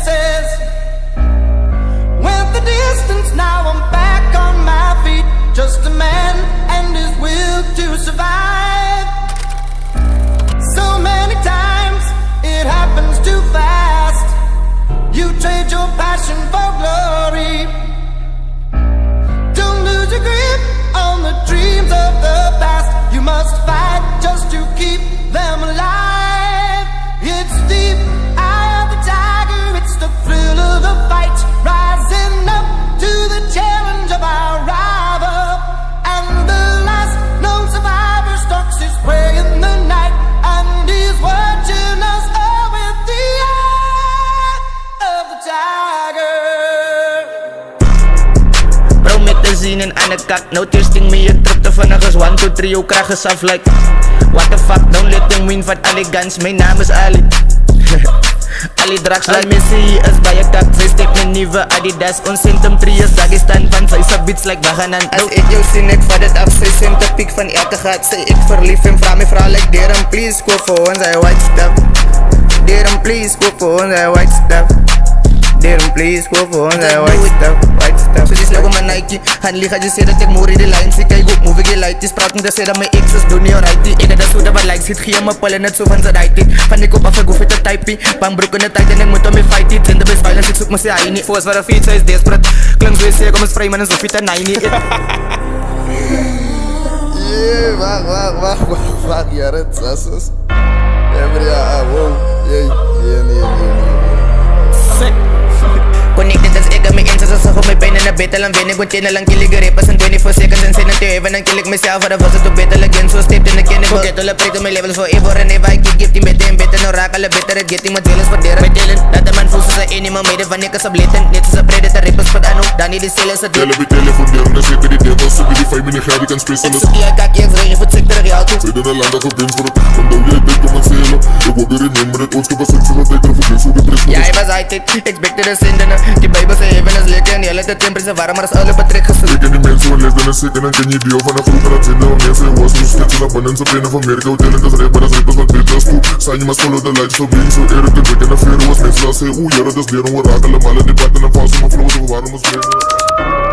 senses. Went the distance, now I'm back on my feet. Just a man and his will to survive. So many times it happens too fast. You trade your passion for glory. Don't lose your grip on the dreams of the past. You must fight just to keep them alive. It's deep eye of the tiger, it's the thrill of the fight. Rising up to the challenge of our rival. And the last known survivor stalks his prey in the night. And he's watching us all with the eye of the tiger. Bro met de zin en aan de kak. No testing me, je tripte vannacht als 1, 2, 3, jou krijg is af like. What the fuck, don't let them win van alle guns. Mijn naam is Ali. Ali drugs like Messi is bij je kak. Zij steekt mijn nieuwe Adidas. Ons centrum 3 is Dagestan van zij sa beats like we gaan aan. Als ik jou sien, ik vat het af. Zij cent de piek van elke gat. Zij ik verlief en vraag me vrouw like Darren, please koop voor ons hij white stuff. Darren, please koop voor ons hij white stuff. Darren, please koop voor ons hij white stuff. White stuff. So this logo my Nike. Handly ga je sê dat ek moer die lines. Ek kijk op move ek die light. Die spraak met sê dat my exes doen nie alright. Ek het dat soda wat likes het. Gee my pille net so van sy right. Van die kop af ek hoef het te typie. Bangbroek in die tijd en ek moet om my fight it. In the best violence ek soek my sê hy nie. Voos wat a fiets hy is desperate. Klink so sê kom ons vry man en so fiet en hy nie. Yeah, wacht, Jared, sassos. Ja, wow, nee. Sick. Connected as ek aan my ends as op my pijn en een battle. En wen ek want lang killige rappers in 24 seconds. En send it to heaven en kill ik myself. For the was to battle again. So stepped in the can. Forget all the break to my levels forever. And if I keep gifting better and better. No raak alle better at getting my dealers for deren. Met delen, dat de man voelt soos een animal. Mede van ek is a blatant. Net soos a predator rappers wat aan dan nie die stel is a deel. Tellen voor deren, dan zeker die devil. Zoek die 5 minuten graag, die kan specialist. Ek soek die kak, ek regen voor sek terug jou toe. Zij doen een land dat verbindt voor het. Want dan jij denkt om het zelen. Ik wil weer remember het. Ons was seksueel tijd er voor mensen. Ja, hy was uit het. Expected a sin. Die Bijbel sê heaven is lekker. En jy let de temperature warm. Maar as alle betrek gesoek. Ik ken die mensen van les dan is zeker. Dan ken je die van een vroeger dat zenden. Want mensen was nu sketchen op en ze plannen van Amerika. Hotellen dat is red, maar dat is red als wat beter als toe. Zijn je maar solo de lights op links. Zo eerlijk te trekken en afveren was mensen dat zeggen. Oeh, ja, dat is leren. We raken allemaal in die patten en valsen. Maar vlogen, we waren ons leven.